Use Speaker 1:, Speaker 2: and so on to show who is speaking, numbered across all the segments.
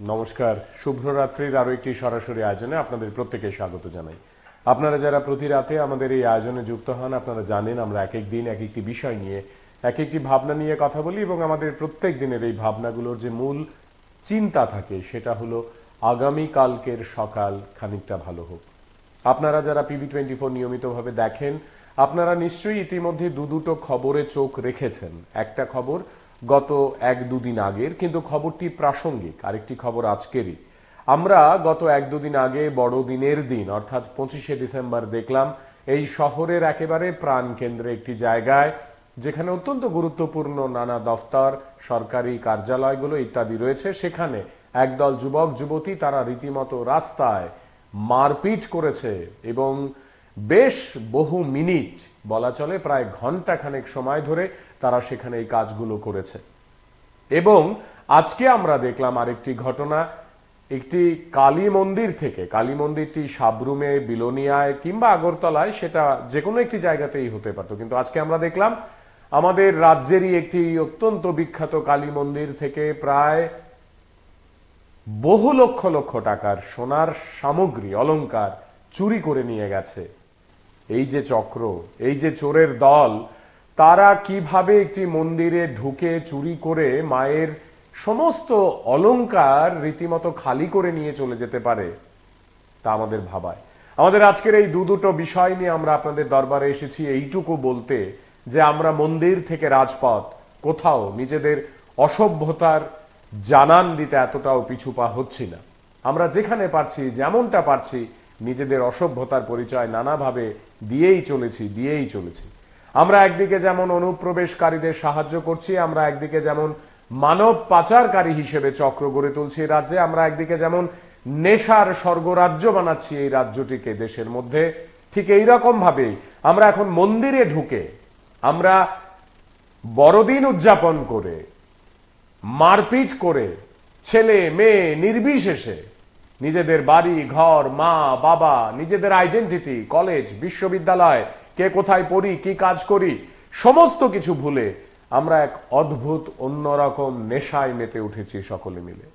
Speaker 1: নমস্কার, শুভরাত্রির আরো একটি সরাসরি আয়োজনে আপনাদের প্রত্যেককে স্বাগত জানাই। আপনারা যারা প্রতি রাতে আমাদের এই আয়োজনে যুক্ত হন, আপনারা জানেন আমরা এক এক দিন এক একটি বিষয় নিয়ে এক একটি ভাবনা নিয়ে কথা বলি এবং আমাদের প্রত্যেক দিনের এই ভাবনাগুলোর যে মূল চিন্তা থাকে সেটা হলো আগামী কালকের সকাল খানিকটা ভালো হোক। আপনারা যারা PB24 নিয়মিতভাবে দেখেন, আপনারা নিশ্চয়ই ইতিমধ্যে দুটো খবরে চোখ রেখেছেন। একটা খবর গত এক দুদিন আগের, কিন্তু খবরটি প্রাসঙ্গিক। আরেকটি খবর আজকেরই। আমরা গত এক দুদিন আগে বড়দিনের দিন অর্থাৎ 25শে ডিসেম্বর দেখলাম এই শহরের একেবারে প্রাণকেন্দ্রে একটি জায়গায়, যেখানে অত্যন্ত গুরুত্বপূর্ণ নানা দফতর, সরকারি কার্যালয়গুলো ইত্যাদি রয়েছে, সেখানে একদল যুবক যুবতী তারা রীতিমতো রাস্তায় মারপিট করেছে এবং বেশ বহু মিনিট, বলা চলে প্রায় ঘন্টা খানেক সময় ধরে তারা সেখানে এই কাজগুলো করেছে। এবং আজকে আমরা দেখলাম আরেকটি ঘটনা, একটি কালী মন্দির থেকে, কালী মন্দিরটি সাবরুমে, বিলোনিয়ায় কিংবা আগরতলায়, সেটা যে কোনো একটি জায়গাতেই হতে পারত, কিন্তু আজকে আমরা দেখলাম আমাদের রাজ্যেরই একটি অত্যন্ত বিখ্যাত কালী মন্দির থেকে প্রায় বহু লক্ষ লক্ষ টাকার সোনার সামগ্রী, অলংকার চুরি করে নিয়ে গেছে। এই যে চক্র, এই যে চোরের দল, তারা কিভাবে একটি মন্দিরে ঢুকে চুরি করে মায়ের সমস্ত অলংকার রীতিমতো খালি করে নিয়ে চলে যেতে পারে, তা আমাদের ভাবায়। আমাদের আজকের এই দুটো বিষয় নিয়ে আমরা আপনাদের দরবারে এসেছি এইটুকু বলতে যে আমরা মন্দির থেকে রাজপথ কোথাও নিজেদের অসভ্যতার জানান দিতে এতটাও পিছু পা হচ্ছি না। আমরা যেখানে পারছি, যেমনটা পারছি, নিজেদের অসভ্যতার পরিচয় নানাভাবে দিয়েই চলেছি। আমরা একদিকে যেমন অনুপ্রবেশকারীদের সাহায্য করছি, আমরা একদিকে যেমন মানব পাচারকারী হিসেবে চক্র গড়ে তুলছি রাজ্যে, আমরা একদিকে যেমন নেশার স্বর্গরাজ্য বানাচ্ছি এই রাজ্যটিকে দেশের মধ্যে, ঠিক এইরকম ভাবে আমরা এখন মন্দিরে ঢুকে, আমরা বড়দিন উদযাপন করে, মারপিট করে, ছেলে মেয়ে নির্বিশেষে নিজেদের বাড়ি ঘর, মা বাবা, নিজেদের আইডেন্টিটি, কলেজ বিশ্ববিদ্যালয়, কে কোথায় পড়ি, কি কাজ করি, সমস্ত কিছু ভুলে আমরা এক অদ্ভুত অন্যরকম নেশায় মেতে উঠেছি সকলে মিলে।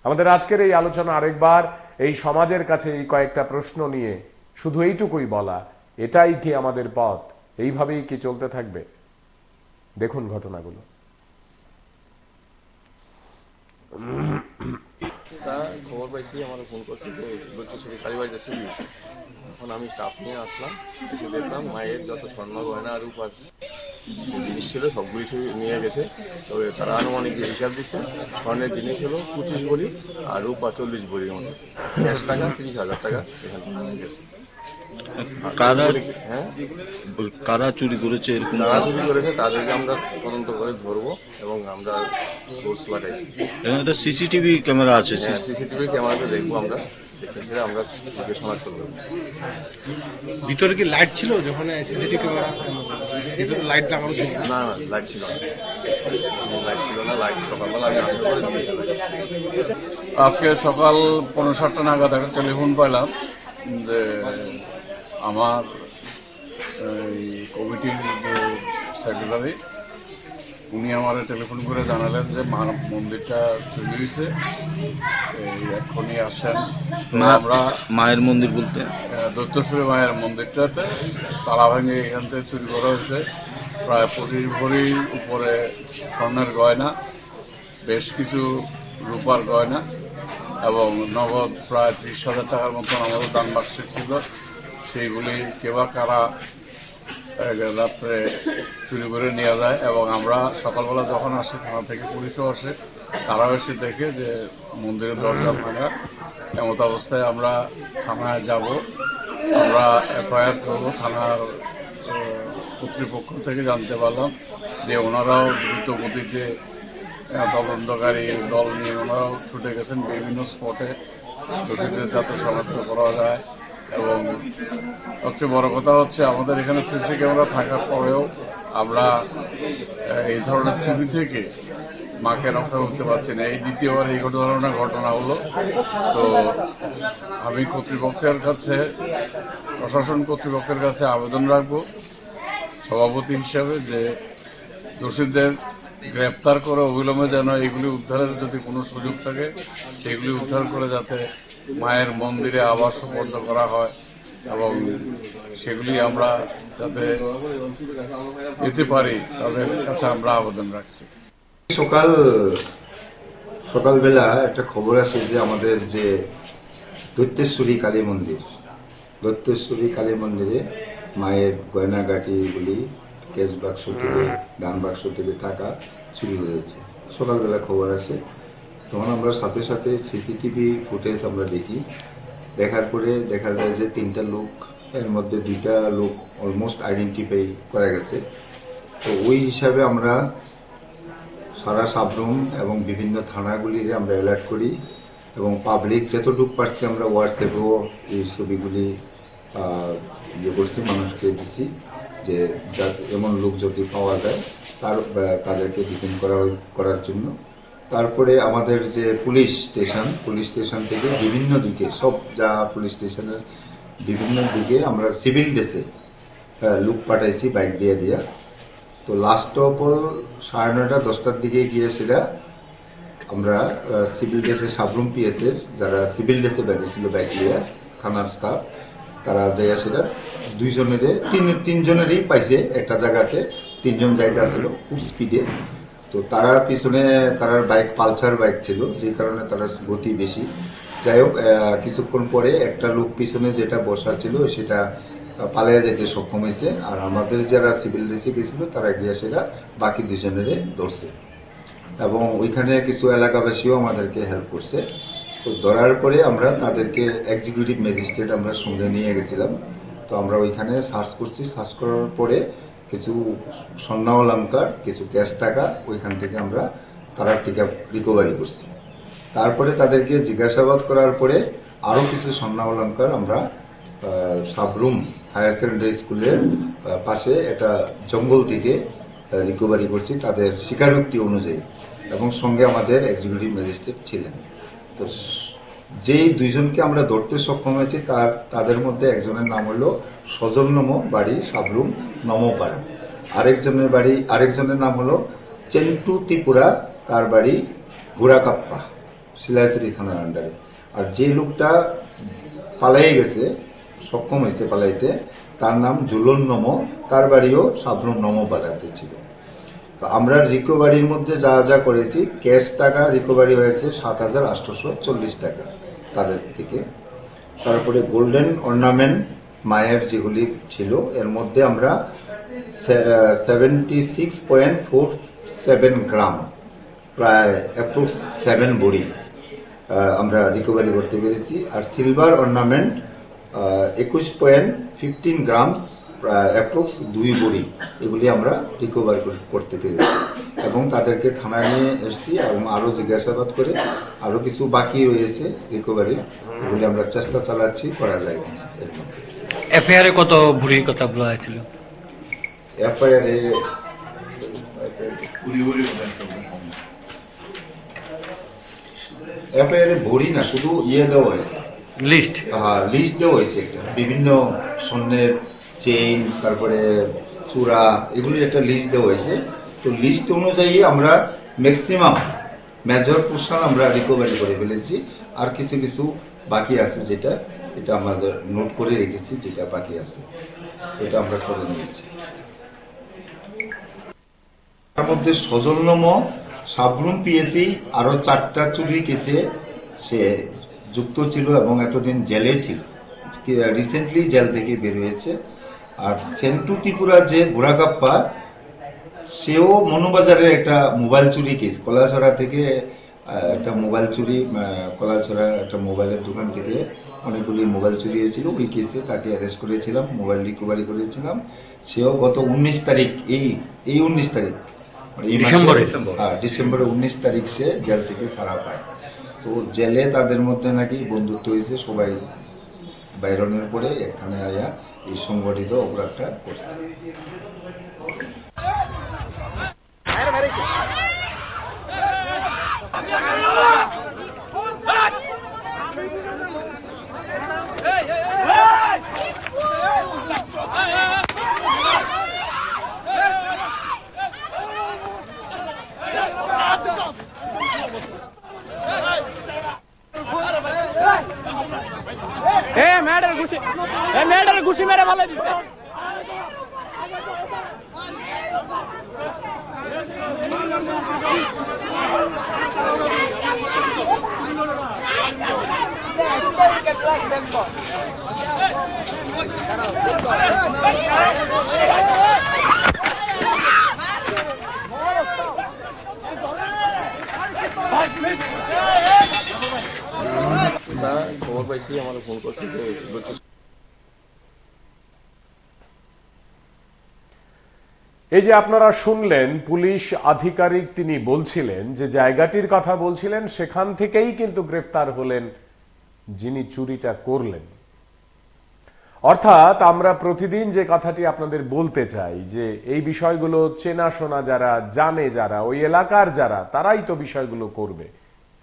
Speaker 1: আমাদের আজকের এই আলোচনা আরেকবার এই সমাজের কাছে এই কয়েকটা প্রশ্ন নিয়ে, শুধু এইটুকুই বলা, এটাই কি আমাদের পথ? এইভাবেই কি চলতে থাকবে? দেখুন ঘটনাগুলো।
Speaker 2: তা খবর পাইছি, আমার ফোন করছে যে বৈদ্যশ্রী কালীবাড়িতে চুরি হয়েছে। এখন আমি স্টাফ নিয়ে আসলাম, এসে দেখলাম মায়ের যত স্বর্ণ গয়না আর রূপার জিনিস ছিল সবগুলি নিয়ে গেছে। তবে তারা আনুমানিক হিসাব দিচ্ছে, স্বর্ণের জিনিস হলো 25 ভরি আর রূপা 40 ভরির মতো, ক্যাশ টাকা 30,000 টাকা এখান থেকে নিয়ে গেছে।
Speaker 3: কারা চুরি করেছে, এরকম
Speaker 2: যারা চুরি করেছে তাদেরকে আমরা তদন্ত করে ধরবো এবং আমরা ফোর্স লাগাইছি।
Speaker 3: একটা সিসিটিভি ক্যামেরা আছে,
Speaker 2: সিসিটিভি ক্যামেরাতে দেখবো, আমরা দেখে আমরা শনাক্ত করবো।
Speaker 4: ভিতরে কি লাইট ছিল যখন সিসিটিভি ক্যামেরা ভিতরে লাইট লাগানো ছিল?
Speaker 2: না, লাইট ছিল না, লাইট সকালবেলা আমি আসার পরে
Speaker 5: আজকে সকাল ৫:৩০ নাগাদ একটা টেলিফোন পাইলাম যে আমার এই কমিটির যে সেক্রেটারি, উনি আমার টেলিফোন করে জানালেন যে মন্দিরটা চুরি হয়েছে, এই এখনই আসেন। আমরা
Speaker 3: মায়ের মন্দির বলতে
Speaker 5: দৈত্যশ্বরী মায়ের মন্দিরটাতে তালা ভেঙে এখান থেকে চুরি করা হয়েছে প্রায় 25 ভরির উপরে স্বর্ণের গয়না, বেশ কিছু রূপার গয়না এবং নগদ প্রায় 30,000 টাকার মতন আমাদের দান বাক্সে ছিল। সেইগুলি কেবা কারা রাত্রে চুরি করে নিয়ে যায় এবং আমরা সকালবেলা যখন আসি, থানা থেকে পুলিশও আসে, তারাও এসে দেখে যে মন্দিরের দরজা ভাঙা। এমত অবস্থায় আমরা থানায় যাব, আমরা FIR করবো। থানার কর্তৃপক্ষ থেকে জানতে পারলাম যে ওনারাও দ্রুত গতিতে তদন্তকারী দল নিয়ে ওনারাও ছুটে গেছেন বিভিন্ন স্পটে দোষীদের যাতে শনাক্ত করা যায়। এবং সবচেয়ে বড় কথা হচ্ছে, আমাদের এখানে সিসি ক্যামেরা থাকার পরেও আমরা এই ধরনের চুরি থেকে মাকে রক্ষা করতে পারছি না। এই দ্বিতীয়বার এই ধরনের ঘটনা হলো। তো আমি কর্তৃপক্ষের কাছে, প্রশাসন কর্তৃপক্ষের কাছে আবেদন রাখবো সভাপতি হিসাবে যে দোষীদের গ্রেপ্তার করে অবিলম্বে যেন এগুলি উদ্ধারের যদি কোনো সুযোগ থাকে সেগুলি উদ্ধার করে যাতে মায়ের মন্দিরে আবার সুপর্দ করা হয় এবং সেগুলি আমরা যাতে দিতে পারি তাদের কাছে আমরা আবেদন রাখছি।
Speaker 6: সকালবেলা একটা খবর আসে যে আমাদের যে দৈত্যেশ্বরী কালী মন্দিরে মায়ের গয়নাগাটিগুলি কেশ বাক্স থেকে দান বাক্স থেকে টাকা চুরি হয়েছে। সকালবেলা খবর আসে, তখন আমরা সাথে সাথে সিসিটিভি ফুটেজ আমরা দেখি। দেখার পরে দেখা যায় যে 3টা লোক, এর মধ্যে 2টা লোক অলমোস্ট আইডেন্টিফাই করা গেছে। তো ওই হিসাবে আমরা সারা সাবরুম এবং বিভিন্ন থানাগুলিরে আমরা অ্যালার্ট করি এবং পাবলিক যতটুকু পারছি আমরা হোয়াটসঅ্যাপেও এই ছবিগুলি করছি, মানুষকে দিছি যে এমন লোক যদি পাওয়া যায় তাদেরকে ডিটেইন করার জন্য। তারপরে আমাদের যে পুলিশ স্টেশন থেকে বিভিন্ন দিকে সব যা পুলিশ স্টেশনের বিভিন্ন দিকে আমরা সিভিল ড্রেসে লোক পাঠাইছি বাইক দিয়া। তো লাস্ট অফ অল 9:30 10টার দিকে গিয়ে সেটা আমরা সিভিল ড্রেসে সাবরুম পিএসের যারা সিভিল ড্রেসে বেরিয়েছিল বাইক নিয়ে থানার স্টাফ, তারা যাইয়া সেটা 3জনেরই পাইছে। একটা জায়গাতে 3জন যাইতে আসছিল খুব স্পিডে। তো তারা পিছনে তার বাইক পালসার বাইক ছিল, যে কারণে তারা গতি বেশি। যাই হোক, কিছুক্ষণ পরে একটা লোক পিছনে যেটা বসা ছিল সেটা পালিয়ে যেতে সক্ষম হয়েছে। আর আমাদের যারা সিভিল ড্রেসে গেছিল তারা গিয়ে সেটা বাকি 2জনেরে ধরছে এবং ওইখানে কিছু এলাকাবাসীও আমাদেরকে হেল্প করছে। তো ধরার পরে আমরা তাদেরকে এক্সিকিউটিভ ম্যাজিস্ট্রেট আমরা সঙ্গে নিয়ে গেছিলাম। তো আমরা ওইখানে সার্চ করছি, সার্চ করার পরে কিছু স্বর্ণ অলংকার, কিছু ক্যাশ টাকা ওইখান থেকে আমরা তারা টিকা রিকভারি করছি। তারপরে তাদেরকে জিজ্ঞাসাবাদ করার পরে আরো কিছু স্বর্ণ অলংকার আমরা সাবরুম হায়ার সেকেন্ডারি স্কুলের পাশে একটা জঙ্গল থেকে রিকভারি করছি তাদের স্বীকারোক্তি অনুযায়ী, এবং সঙ্গে আমাদের এক্সিকিউটিভ ম্যাজিস্ট্রেট ছিলেন। তো যেই 2জনকে আমরা ধরতে সক্ষম হয়েছি তাদের মধ্যে একজনের নাম হলো সজল নম, বাড়ি সাবরুম নমপাড়া। আরেকজনের নাম হলো চেন্টু ত্রিপুরা, তার বাড়ি গুড়াকাপ্পা, শিলাইছড়ি থানার আন্ডারে। আর যে লোকটা পালাই গেছে, সক্ষম হয়েছে পালাইতে, তার নাম জুলন নম, তার বাড়িও সাবরুম নমপাড়াতে ছিল। তো আমরা রিকভারির মধ্যে যা যা করেছি, ক্যাশ টাকা রিকভারি হয়েছে 7,840 টাকা তাদের থেকে। তারপরে গোল্ডেন অর্নামেন্ট মায়ের যেগুলি ছিল এর মধ্যে আমরা 76.47 গ্রাম, প্রায় অ্যাপ্রক্স 7 বড়ি আমরা রিকভারি করতে পেরেছি। আর সিলভার অর্নামেন্ট 21.15 গ্রামস, অ্যাপ্রক্স 2 বড়ি, এগুলি আমরা রিকভার করতে পেরেছি এবং তাদেরকে থানায় নিয়ে এসেছি এবং আরো জিজ্ঞাসাবাদ করে আরো কিছু বাকি রয়েছে রিকভারি, এগুলি আমরা চেষ্টা চালাচ্ছি করা যায়।
Speaker 7: এফআইআর কত ভরির কথা বলা হয়েছিল?
Speaker 6: এফআইআর ভরি না, শুধু দেওয়া হয়েছে, লিস্ট দেওয়া হয়েছে একটা, বিভিন্ন স্বর্ণের চেইন, তারপরে চূড়া, এগুলির একটা লিস্ট দেওয়া হয়েছে। তো লিস্ট অনুযায়ী আমরা ম্যাক্সিমাম মেজর পোর্শন আমরা রিকভারি করে ফেলেছি। আর কিছু কিছু বাকি আছে, যেটা এটা আমাদের নোট করে রেখেছি, যেটা বাকি আছে এটা আমরা করে নিয়েছি। তার মধ্যে সজলনম সাবরুম পিএসি আরো 4টা চুরি কেসে সে যুক্ত ছিল এবং এতদিন জেলে ছিল, রিসেন্টলি জেল থেকে বের হয়েছে। আর সেন্টু ত্রিপুরা যে বুড়াকাপ্পা, সেও মনোবাজারের একটা মোবাইল চুরি কেস, কলাছড়া থেকে একটা মোবাইল চুরি, কলাছড়া একটা মোবাইলের দোকান থেকে অনেকগুলি মোবাইল চুরি হয়েছিল, ওই কেসে তাকে অ্যারেস্ট করেছিলাম, মোবাইল রিকভারি করেছিলাম। সেও গত 19 তারিখ, এই 19 তারিখ ডিসেম্বরে 19 তারিখ সে জেল থেকে ছাড়া পায়। তো জেলে তাদের মধ্যে নাকি বন্ধুত্ব হয়েছে, সবাই বাইরনের পরে এখানে আয়া এই সংগঠিত অপরাধটা করছে।
Speaker 8: ঘুষি মেরে ভালো দিচ্ছে।
Speaker 2: তা খবর পাইছি, আমার ফোন করছে যে
Speaker 1: এই যে আপনারা শুনলেন পুলিশ আধিকারিক তিনি বলছিলেন যে জায়গাটির কথা বলছিলেন, সেখান থেকেই কিন্তু গ্রেফতার হলেন যিনি চুরিটা করলেন। অর্থাৎ আমরা প্রতিদিন যে কথাটি আপনাদের বলতে চাই যে এই বিষয়গুলো চেনাশোনা যারা জানে, যারা ওই এলাকার যারা, তারাই তো বিষয়গুলো করবে,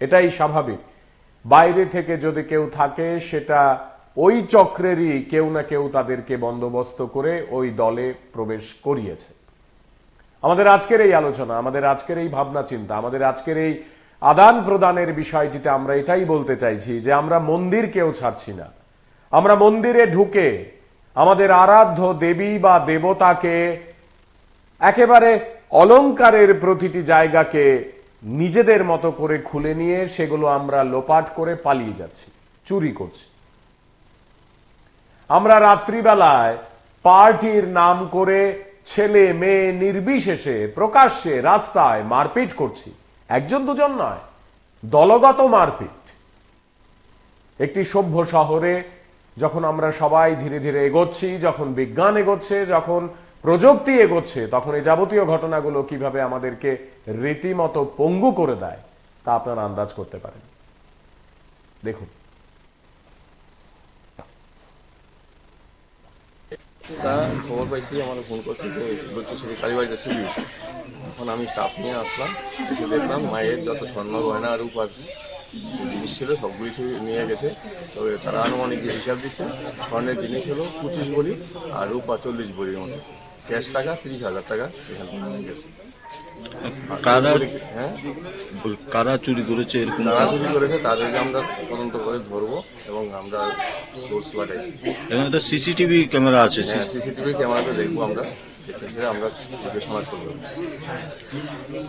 Speaker 1: এটাই স্বাভাবিক। বাইরে থেকে যদি কেউ থাকে সেটা ওই চক্রেরই কেউ না কেউ তাদেরকে বন্দোবস্ত করে ওই দলে প্রবেশ করিয়েছে। আমাদের আজকের এই আলোচনা, আমাদের আজকের এই ভাবনা চিন্তা, আমাদের আজকের এই আদান প্রদানের বিষয়টিতে আমরা এটাই বলতে চাইছি যে আমরা মন্দির কেউ ছাড়ছি না। আমরা মন্দিরে ঢুকে আমাদের আরাধ্য দেবী বা দেবতাকে একেবারে অলংকারের প্রতিটি জায়গাকে নিজেদের মতো করে খুলে নিয়ে সেগুলো আমরা লোপাট করে পালিয়ে যাচ্ছি, চুরি করছি। আমরা রাত্রিবেলায় পার্টির নাম করে ছেলে মেয়ে নির্বিশেষে প্রকাশ্যে রাস্তায় মারপিট করছি, একজন দুজন নয়, দলগত মারপিট। একটি সভ্য শহরে যখন আমরা সবাই ধীরে ধীরে এগোচ্ছি, যখন বিজ্ঞান এগোচ্ছে, যখন প্রযুক্তি এগোচ্ছে, তখন এই যাবতীয় ঘটনাগুলো কিভাবে আমাদেরকে রীতিমতো পঙ্গু করে দেয় তা আপনারা আন্দাজ করতে পারেন। দেখুন,
Speaker 2: তা খবর পাইছি, আমার ফোন করছে যে বৈদ্যশ্রী কালীবাড়িতে চুরি হয়েছে। এখন আমি স্টাফ নিয়ে আসলাম, এসে দেখলাম মায়ের যত স্বর্ণ গয়না আর রূপার জিনিস ছিল সবগুলি নিয়ে গেছে। তবে তারা আনুমানিক যে হিসাব দিচ্ছে, স্বর্ণের জিনিস হলো 25 ভরি আর রূপা 40 ভরির মতো, ক্যাশ টাকা 30,000 টাকা এখান থেকে নিয়ে গেছে।
Speaker 3: কারা চুরি করেছে এরকম?
Speaker 2: যারা চুরি করেছে তাদেরকে আমরা তদন্ত করে ধরবো এবং আমরা সোর্স লাগাইছি।
Speaker 3: এখানে তো সিসিটিভি ক্যামেরা আছে।
Speaker 2: হ্যাঁ, সিসিটিভি ক্যামেরাতে দেখবো আমরা, দেখে আমরা সমাজ করবো।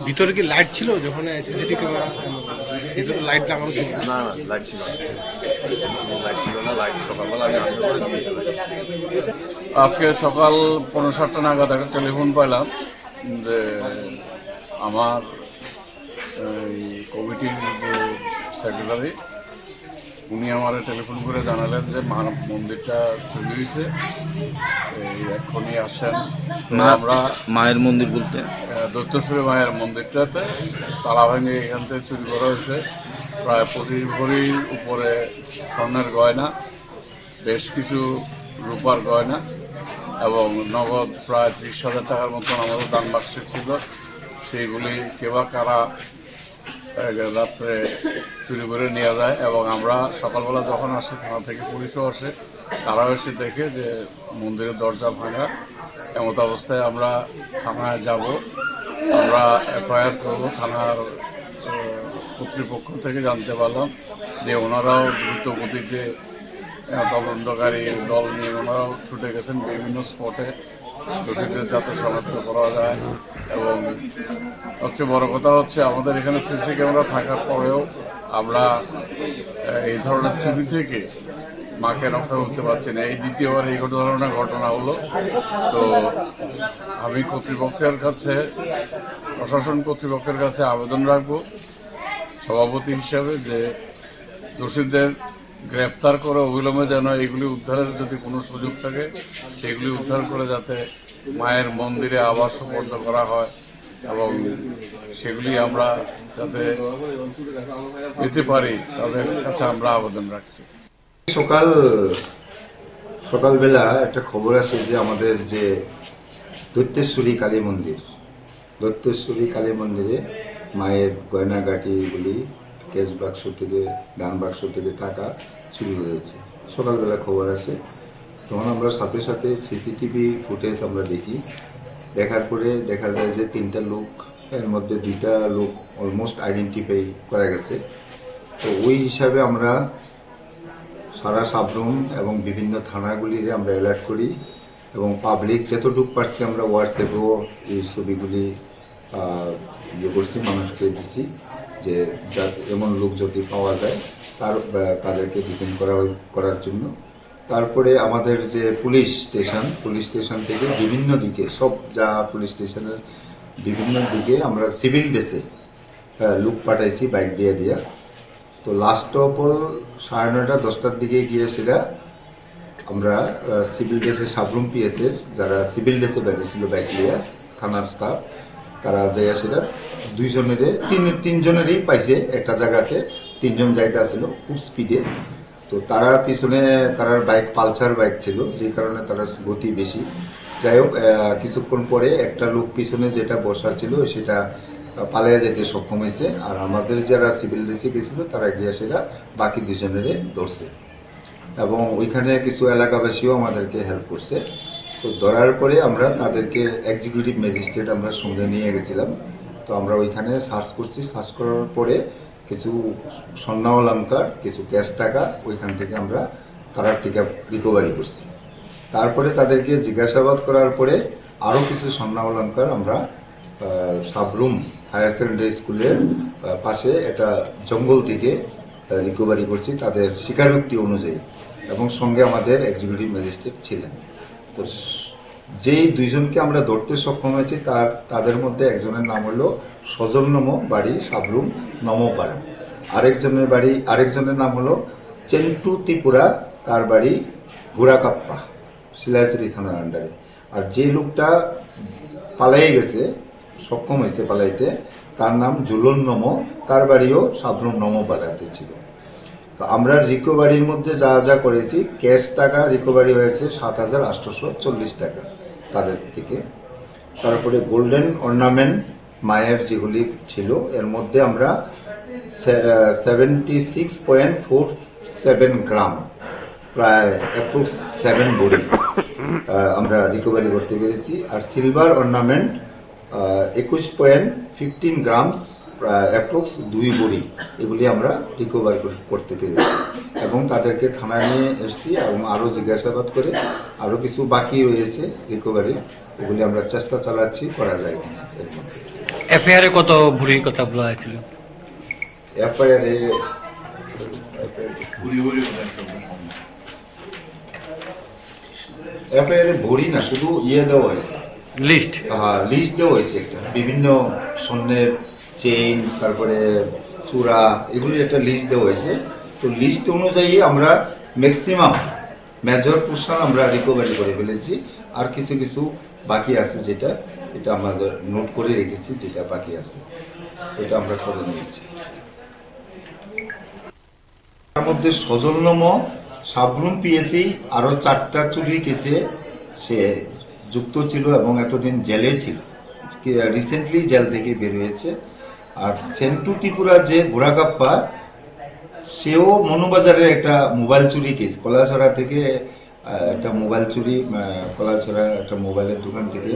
Speaker 4: ভিতরে কি লাইট ছিল যখন সিসিটিভি ক্যামেরা ভিতরে লাইট লাগানো ছিল?
Speaker 2: না না, লাইট ছিল না, লাইট ছিল না। লাইট সকালবেলা আমি আসার পরে দিয়েছিলাম।
Speaker 5: আজকে সকাল 5:30 নাগাদ একটা টেলিফোন পাইলাম যে আমার এই কমিটির যে সেক্রেটারি, উনি আমার টেলিফোন করে জানালেন যে মন্দিরটা চুরি হয়েছে, এই এখনই আসেন। আমরা
Speaker 3: মায়ের মন্দির বলতে
Speaker 5: দৈত্যেশ্বরী মায়ের মন্দিরটাতে তালা ভেঙে এখান থেকে চুরি করা হয়েছে প্রায় 25 ভরির উপরে স্বর্ণের গয়না, বেশ কিছু রূপার গয়না এবং নগদ প্রায় 30,000 টাকার মতন আমাদের দান বাক্সে ছিল। সেইগুলি কেবা কারা রাত্রে চুরি করে নিয়ে যায় এবং আমরা সকালবেলা যখন আসি থানা থেকে পুলিশও আসে, তারাও এসে দেখে যে মন্দিরের দরজা ভাঙা। এমত অবস্থায় আমরা থানায় যাব, আমরা এফআইআর করব। থানার কর্তৃপক্ষ থেকে জানতে পারলাম যে ওনারাও দ্রুত গতিতে তদন্তকারী দল নিয়ে ওনারাও ছুটে গেছেন বিভিন্ন স্পটে দোষীদের যাতে শনাক্ত করা যায়। এবং সবচেয়ে বড় কথা হচ্ছে আমাদের এখানে সিসি ক্যামেরা থাকার পরেও আমরা এই ধরনের চুরি থেকে মাকে রক্ষা করতে পারছি না। এই দ্বিতীয়বার এই ধরনের ঘটনা হলো। তো আমি কর্তৃপক্ষের কাছে, প্রশাসন কর্তৃপক্ষের কাছে আবেদন রাখবো সভাপতি হিসাবে যে দোষীদের গ্রেপ্তার করে অবিলম্বে যেন এগুলি উদ্ধারের যদি কোনো সুযোগ থাকে সেগুলি উদ্ধার করে যাতে মায়ের মন্দিরে আবার সুপর্দ করা হয় এবং সেগুলি আমরা যাতে পেতে পারি তাদের কাছে আমরা আবেদন রাখছি।
Speaker 6: সকালবেলা একটা খবর আসে যে আমাদের যে দৈত্যেশ্বরী কালী মন্দিরে মায়ের গয়নাগাটিগুলি, ক্যাশ বাক্স থেকে, দান বাক্স থেকে টাকা চুরি হয়েছে। সকালবেলা খবর আসে, তখন আমরা সাথে সাথে সিসিটিভি ফুটেজ আমরা দেখি। দেখার পরে দেখা যায় যে 3টা লোক, এর মধ্যে 2টা লোক অলমোস্ট আইডেন্টিফাই করা গেছে। তো ওই হিসাবে আমরা সারা সাবরুম এবং বিভিন্ন থানাগুলিরে আমরা অ্যালার্ট করি এবং পাবলিক যতটুকু পারছি আমরা হোয়াটসঅ্যাপেও এই ছবিগুলি ইয়ে করছি, মানুষকে দিছি যে এমন লোক যদি পাওয়া যায় তাদেরকে ডিটেইন করার জন্য। তারপরে আমাদের যে পুলিশ স্টেশন থেকে বিভিন্ন দিকে সব যা পুলিশ স্টেশনের বিভিন্ন দিকে আমরা সিভিল ড্রেসে লোক পাঠাইছি বাইক দিয়ে। তো লাস্ট অফ অল 9:30 10টার দিকে গিয়েছিল আমরা সিভিল ড্রেসে সাবরুম পিএসের যারা সিভিল ড্রেসে বেরিয়েছিল বাইক নিয়ে থানার স্টাফ, তারা যাইয়াছিল তিনজনেরই পাইছে একটা জায়গাতে, 3 জন যাইতে আসছিল খুব স্পিডে। তো তারা পিছনে তার বাইক পালসার বাইক ছিল, যে কারণে তারা গতি বেশি। যাই হোক, কিছুক্ষণ পরে একটা লোক পিছনে যেটা বসা ছিল সেটা পালিয়ে যেতে সক্ষম হয়েছে, আর আমাদের যারা সিভিল ড্রেসে গেছিল তারা গিয়ে সেটা বাকি 2 জনেরে ধরছে এবং ওইখানে কিছু এলাকাবাসীও আমাদেরকে হেল্প করছে। তো ধরার পরে আমরা তাদেরকে এক্সিকিউটিভ ম্যাজিস্ট্রেট আমরা সঙ্গে নিয়ে গেছিলাম। তো আমরা ওইখানে সার্চ করছি, সার্চ করার পরে কিছু স্বর্ণ অলংকার, কিছু ক্যাশ টাকা ওইখান থেকে আমরা কারার থেকে রিকভারি করছি। তারপরে তাদেরকে জিজ্ঞাসাবাদ করার পরে আরো কিছু স্বর্ণ অলংকার আমরা সাবরুম হায়ার সেকেন্ডারি স্কুলের পাশে একটা জঙ্গল থেকে রিকভারি করছি তাদের স্বীকারোক্তি অনুযায়ী, এবং সঙ্গে আমাদের এক্সিকিউটিভ ম্যাজিস্ট্রেট ছিলেন। তো যেই 2 জনকে আমরা ধরতে সক্ষম হয়েছি তাদের মধ্যে একজনের নাম হলো সজল নমো, বাড়ি সাবরুম নমোপাড়া। আরেকজনের নাম হলো চেন্টু ত্রিপুরা, তার বাড়ি ঘোড়াকাপ্পা, শিলাইচুরি থানার আন্ডারে। আর যে লোকটা পালাই গেছে, সক্ষম হয়েছে পালাইতে, তার নাম জুলন নমো, তার বাড়িও সাবরুম নমোপাড়াতে ছিল। তো আমরা রিকভারির মধ্যে যা যা করেছি, ক্যাশ টাকা রিকভারি হয়েছে 7,840 টাকা তাদের থেকে। তারপরে গোল্ডেন অর্নামেন্ট মায়ের যেগুলি ছিল এর মধ্যে আমরা 76.47 গ্রাম, প্রায় অ্যাপ্রক্স 7 ভরি আমরা রিকভারি করতে পেরেছি। আর সিলভার অর্নামেন্ট 21.15 গ্রামস, অ্যাপ্রক্স 2 ভরি, এগুলি আমরা রিকভার করতে পেরেছি এবং তাদেরকে থানায় নিয়ে এসেছি এবং আরো জিজ্ঞাসাবাদ করে আরো কিছু বাকি রয়েছে রিকভারি, এগুলি আমরা চেষ্টা চালাচ্ছি করা যায় কিনা। এর মধ্যে
Speaker 7: এফআইআরে কত ভরির কথা বলা হয়েছিল?
Speaker 6: এফআইআরে ভরি না, শুধু দেওয়া হয়েছে,
Speaker 7: লিস্ট
Speaker 6: দেওয়া হয়েছে একটা, বিভিন্ন স্বর্ণের চেইন, তারপরে চূড়া, এগুলির একটা লিস্ট দেওয়া হয়েছে। তো লিস্ট অনুযায়ী আমরা ম্যাক্সিমাম মেজর পোর্শন আমরা রিকভারি করে ফেলেছি, আর কিছু কিছু বাকি আছে, যেটা এটা আমাদের নোট করে রেখেছি, যেটা বাকি আছে এটা আমরা করে নিয়েছি। তার মধ্যে সজলনম সাবরুম পিএসি আরো 4টা চুরি কেসে সে যুক্ত ছিল এবং এতদিন জেলে ছিল, রিসেন্টলি জেল থেকে বের হয়েছে। আর সেন্টু ত্রিপুরা যে ঘোড়াকাপ্পা, সেও মনুবাজারের একটা মোবাইল চুরি কেস, কলাছড়া থেকে একটা মোবাইল চুরি, কলাছড়া একটা মোবাইলের দোকান থেকে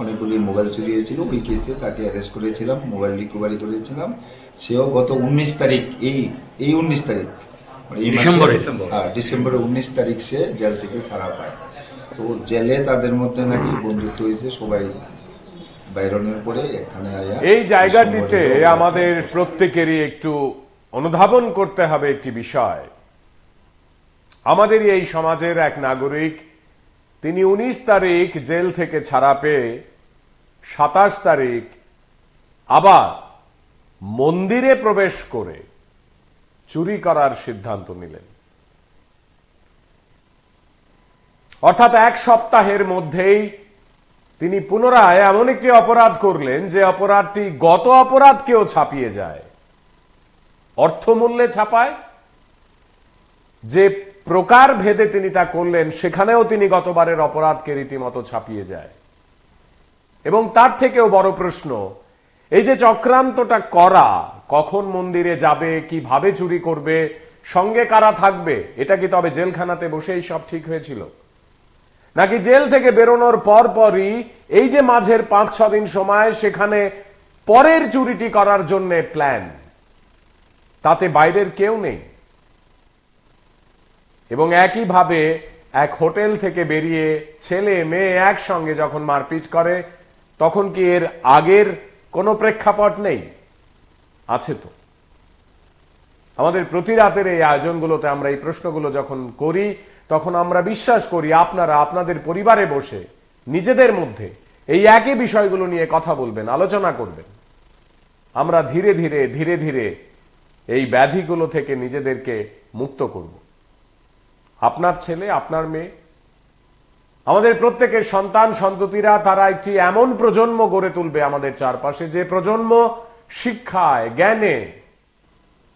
Speaker 6: অনেকগুলি মোবাইল চুরি হয়েছিল, ওই কেসে তাকে অ্যারেস্ট করেছিলাম, মোবাইল রিকভারি করেছিলাম। সেও গত 19 তারিখ, এই 19 তারিখ ডিসেম্বরের 19 তারিখ সে জেল থেকে ছাড়া পায়। তো জেলে তাদের মধ্যে নাকি বন্ধুত্ব হয়েছে, সবাই বাইরনের পরে এখানে
Speaker 1: এই জায়গাটিতে আমাদের প্রত্যেকেরই একটু অনুধাবন করতে হবে একটি বিষয়। আমাদের এই সমাজের এক নাগরিক, তিনি 19 তারিখ জেল থেকে ছাড়া পেয়ে 27 তারিখ আবার মন্দিরে প্রবেশ করে চুরি করার সিদ্ধান্ত নিলেন। অর্থাৎ 1 সপ্তাহের মধ্যেই তিনি পুনরায় এমন একটি অপরাধ করলেন যে অপরাধটি গত অপরাধকেও ছাপিয়ে যায়, অর্থমূল্যে ছাপায়। যে প্রকার ভেদে তিনি তা করলেন সেখানেও তিনি গতবারের অপরাধকে রীতিমতো ছাপিয়ে যায়। এবং তার থেকেও বড় প্রশ্ন, এই যে চক্রান্তটা করা, কখন মন্দিরে যাবে, কিভাবে চুরি করবে, সঙ্গে কারা থাকবে, এটা কি তবে জেলখানাতে বসেই সব ঠিক হয়েছিল, নাকি জেল থেকে বেরোনোর পরপরই এই যে মাঝের 5-6 দিন সময়, সেখানে পরের চুরিটি করার জন্য প্ল্যান, তাতে বাইরের কেউ নেই? এবং একইভাবে এক হোটেল থেকে বেরিয়ে ছেলে মেয়ে একসঙ্গে যখন মারপিট করে তখন কি এর আগের কোনো প্রেক্ষাপট নেই? আছে তো। আমাদের প্রতি রাতের এই আয়োজনগুলোতে আমরা এই প্রশ্নগুলো যখন করি তখন আমরা বিশ্বাস করি আপনারা আপনাদের পরিবারে বসে নিজেদের মধ্যে এই একই বিষয়গুলো নিয়ে কথা বলবেন, আলোচনা করবেন। আমরা ধীরে ধীরে ধীরে ধীরে এই ব্যাধিগুলো থেকে নিজেদেরকে মুক্ত করব। আপনার ছেলে, আপনার মেয়ে, আমাদের প্রত্যেকের সন্তান সন্ততিরা তারা একটি এমন প্রজন্ম গড়ে তুলবে আমাদের চারপাশে, যে প্রজন্ম শিক্ষায়, জ্ঞানে,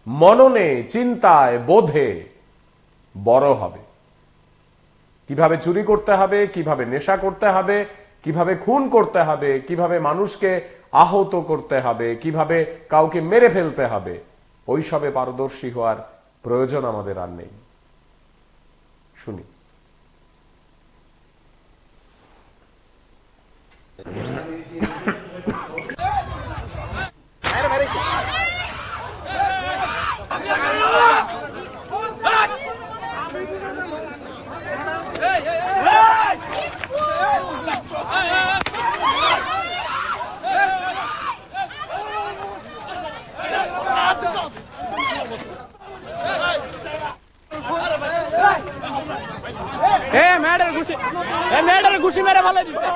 Speaker 1: মননে, চিন্তায়, বোধে বড় হবে। কিভাবে চুরি করতে হবে, কিভাবে নেশা করতে হবে, কিভাবে খুন করতে হবে, কিভাবে মানুষকে আহত করতে হবে, কিভাবে কাউকে মেরে ফেলতে হবে, ওইসবে পারদর্শী হওয়ার প্রয়োজন আমাদের আর নেই। শুনি।
Speaker 8: মেয়েটার ঘুষি মেরে ভালো দিচ্ছে।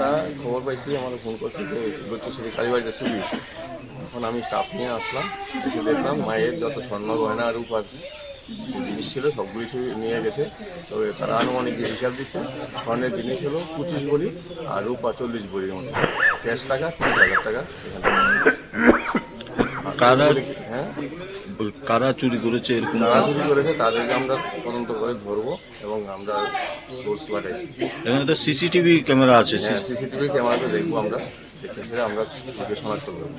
Speaker 2: তা খবর পাইছি, আমাকে ফোন করছে যে বৈদ্যশ্রী কালীবাড়িতে চুরি হয়েছে। এখন আমি স্টাফ নিয়ে আসলাম, এসে দেখলাম মায়ের যত স্বর্ণ গয়না আর রূপার জিনিস ছিল সবগুলি নিয়ে গেছে। তবে তারা আনুমানিক যে হিসাব দিচ্ছে, স্বর্ণের জিনিস হলো 25 ভরি আর রূপা 40 ভরির মতো, ক্যাশ টাকা 30,000 টাকা এখান থেকে। হ্যাঁ,
Speaker 3: কারা চুরি করেছে এরকম?
Speaker 2: যারা চুরি করেছে তাদেরকে আমরা তদন্ত করে ধরবো এবং আমরা সোর্স লাগাইছি।
Speaker 3: এখানে তো সিসিটিভি ক্যামেরা আছে।
Speaker 2: হ্যাঁ, সিসিটিভি ক্যামেরাতে দেখবো আমরা, দেখে সেটা আমরা শনাক্ত করবো।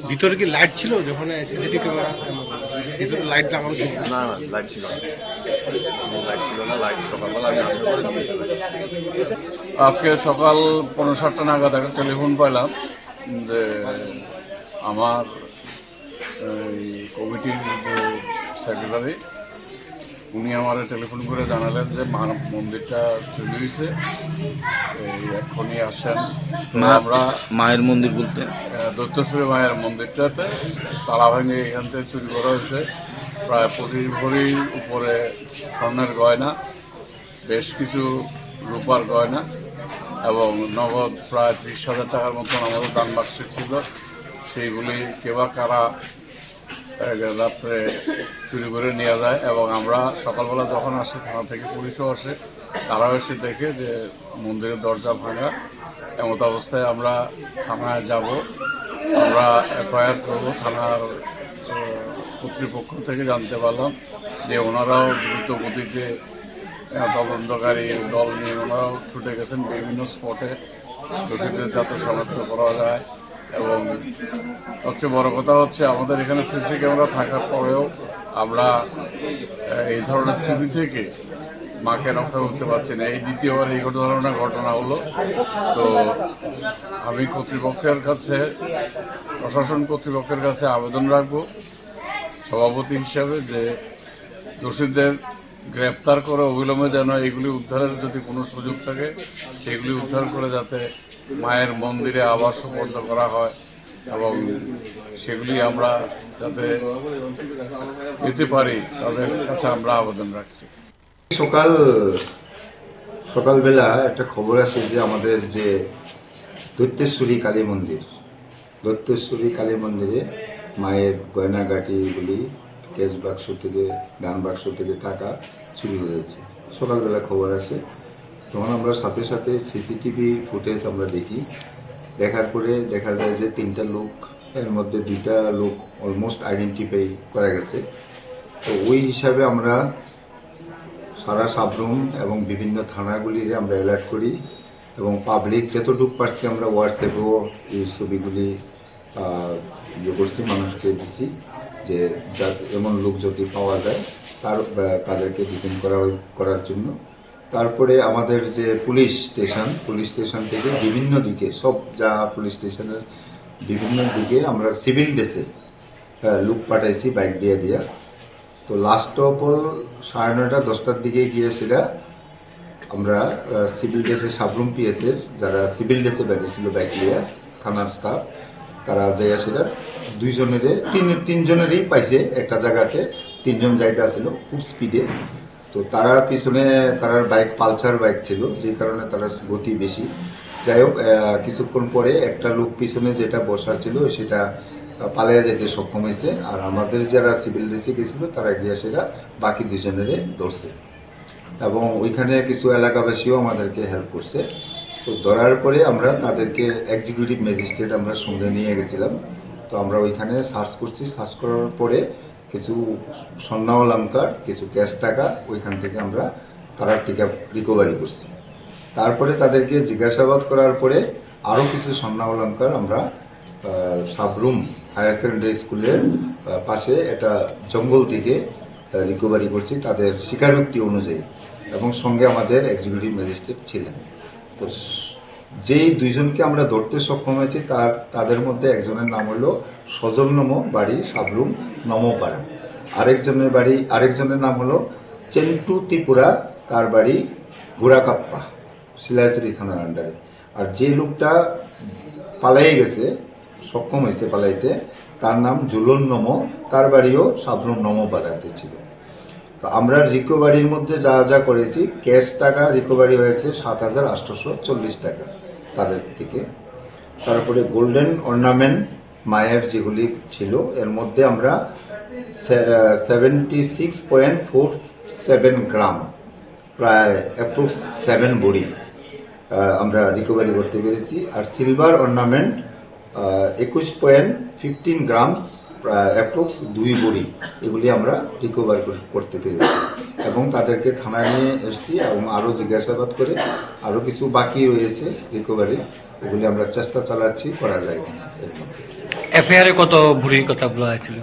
Speaker 4: ভিতরে কি লাইট ছিল যখন সিসিটিভি ক্যামেরা ভিতরে লাইট লাগানো ছিল?
Speaker 2: না না, লাইট ছিল না, লাইট ছিল না। লাইট সকালবেলা আমি আসার পরে দিয়েছিলাম।
Speaker 5: আজকে সকাল 5:30 নাগাদ একটা টেলিফোন পাইলাম যে আমার এই কমিটির যে সেক্রেটারি, উনি আমার টেলিফোন করে জানালেন যে মন্দিরটা চুরি হয়েছে, এই এখনই আসেন। আমরা
Speaker 3: মায়ের মন্দির বলতে
Speaker 5: দৈত্যশ্বরী মায়ের মন্দিরটাতে তালা ভেঙে এখান থেকে চুরি করা হয়েছে। প্রায় 25 ভরির উপরে স্বর্ণের গয়না, বেশ কিছু রূপার গয়না এবং নগদ প্রায় 30,000 টাকার মতন আমাদের দান বাক্সে ছিল। সেইগুলি কেবা কারা রাত্রে চুরি করে নিয়ে যায় এবং আমরা সকালবেলা যখন আসি থানা থেকে পুলিশও আসে, তারাও এসে দেখে যে মন্দিরের দরজা ভাঙা। এমত অবস্থায় আমরা থানায় যাব, আমরা এফআইআর করবো। থানার কর্তৃপক্ষ থেকে জানতে পারলাম যে ওনারাও দ্রুত গতিতে তদন্তকারী দল নিয়ে ওনারাও ছুটে গেছেন বিভিন্ন স্পটে দোষীদের যাতে শনাক্ত করা যায়। এবং সবচেয়ে বড় কথা হচ্ছে আমাদের এখানে সিসি ক্যামেরা থাকার পরেও আমরা এই ধরনের চুরি থেকে মাকে রক্ষা করতে পারছি না। এই দ্বিতীয়বার এই ধরনের ঘটনা হলো। তো আমি কর্তৃপক্ষের কাছে, প্রশাসন কর্তৃপক্ষের কাছে আবেদন রাখবো সভাপতি হিসাবে যে দোষীদের গ্রেপ্তার করে অবিলম্বে যেন এগুলি উদ্ধারের যদি কোনো সুযোগ থাকে সেগুলি উদ্ধার করে যাতে মায়ের মন্দিরে আবার সুপর্দ করা হয় এবং সেগুলি আমরা যাতে পেতে পারি তাদের কাছে আমরা আবেদন রাখছি।
Speaker 6: সকালবেলা একটা খবর আসে যে আমাদের যে দৈত্যশ্বরী কালী মন্দিরে মায়ের গয়নাগাটিগুলি ক্যাশ বাক্স থেকে, দান বাক্স থেকে টাকা চুরি হয়েছে। সকালবেলা খবর আসে, তখন আমরা সাথে সাথে সিসিটিভি ফুটেজ আমরা দেখি। দেখার পরে দেখা যায় যে 3টা লোক, এর মধ্যে 2টা লোক অলমোস্ট আইডেন্টিফাই করা গেছে। তো ওই হিসাবে আমরা সারা সাবরুম এবং বিভিন্ন থানাগুলিরে আমরা অ্যালার্ট করি এবং পাবলিক যতটুকু পারছি আমরা হোয়াটসঅ্যাপেও এই ছবিগুলি ইয়ে করছি, মানুষকে দিছি যে এমন লোক যদি পাওয়া যায় তাদেরকে ডিটেইন করার জন্য। তারপরে আমাদের যে পুলিশ স্টেশন থেকে বিভিন্ন দিকে সব যা পুলিশ স্টেশনের বিভিন্ন দিকে আমরা সিভিল ড্রেসে লোক পাঠাইছি বাইক দিয়ে দিয়া। তো লাস্ট অফ অল 9:30 10টার দিকে গিয়ে সেটা আমরা সিভিল ড্রেসে সাবরুম পিএসের যারা সিভিল ড্রেসে বেরিয়েছিল বাইক নিয়ে থানার স্টাফ, তারা যাইয়া সেটা তিনজনেরই পাইছে একটা জায়গাতে। 3 জন যাইতে আসছিল খুব স্পিডে। তো তারা পিছনে তার বাইক পালসার বাইক ছিল, যে কারণে তারা গতি বেশি। যাই হোক, কিছুক্ষণ পরে একটা লোক পিছনে যেটা বসা ছিল সেটা পালিয়ে যেতে সক্ষম হয়েছে। আর আমাদের যারা সিভিল ড্রেসে গেছিল তারা গিয়ে সেটা বাকি 2 জনের ধরছে এবং ওইখানে কিছু এলাকাবাসীও আমাদেরকে হেল্প করছে। তো ধরার পরে আমরা তাদেরকে এক্সিকিউটিভ ম্যাজিস্ট্রেট আমরা সঙ্গে নিয়ে গেছিলাম। তো আমরা ওইখানে সার্চ করছি, সার্চ করার পরে কিছু স্বর্ণ অলংকার, কিছু ক্যাশ টাকা ওইখান থেকে আমরা তারা টিকা রিকভারি করছি। তারপরে তাদেরকে জিজ্ঞাসাবাদ করার পরে আরো কিছু স্বর্ণ অলংকার আমরা সাবরুম হায়ার সেকেন্ডারি স্কুলের পাশে একটা জঙ্গল থেকে রিকভারি করছি তাদের স্বীকারোক্তি অনুযায়ী, এবং সঙ্গে আমাদের এক্সিকিউটিভ ম্যাজিস্ট্রেট ছিলেন। তো যেই 2 জনকে আমরা ধরতে সক্ষম হয়েছি তাদের মধ্যে একজনের নাম হলো সজল নমো, বাড়ি সাবরুম নমোপাড়া। আরেকজনের নাম হলো চেন্টু ত্রিপুরা, তার বাড়ি ঘোড়াকাপ্পা, শিলাইছড়ি থানার আন্ডারে। আর যে লোকটা পালাই গেছে, সক্ষম হয়েছে পালাইতে, তার নাম জুলন নমো, তার বাড়িও সাবরুম নমোপাড়াতে ছিল। তো আমরা রিকভারির মধ্যে যা যা করেছি, ক্যাশ টাকা রিকভারি হয়েছে 7,840 টাকা তাদের থেকে। তারপরে গোল্ডেন অর্নামেন্ট মায়ের যেগুলি ছিল এর মধ্যে আমরা 76.47 গ্রাম, প্রায় অ্যাপ্রক্স 7 বড়ি আমরা রিকভারি করতে পেরেছি। আর সিলভার অর্নামেন্ট 21.15 গ্রামস, অ্যাপ্রক্স 2 বড়ি, এগুলি আমরা রিকভার করতে পেরেছি এবং তাদেরকে থানায় নিয়ে এসেছি এবং আরো জিজ্ঞাসাবাদ করে আরো কিছু বাকি রয়েছে রিকভারি, এগুলি আমরা চেষ্টা চালাচ্ছি করা যায় কিনা।
Speaker 7: এফআইআর কত ভুরির কথা বলা হয়েছিল?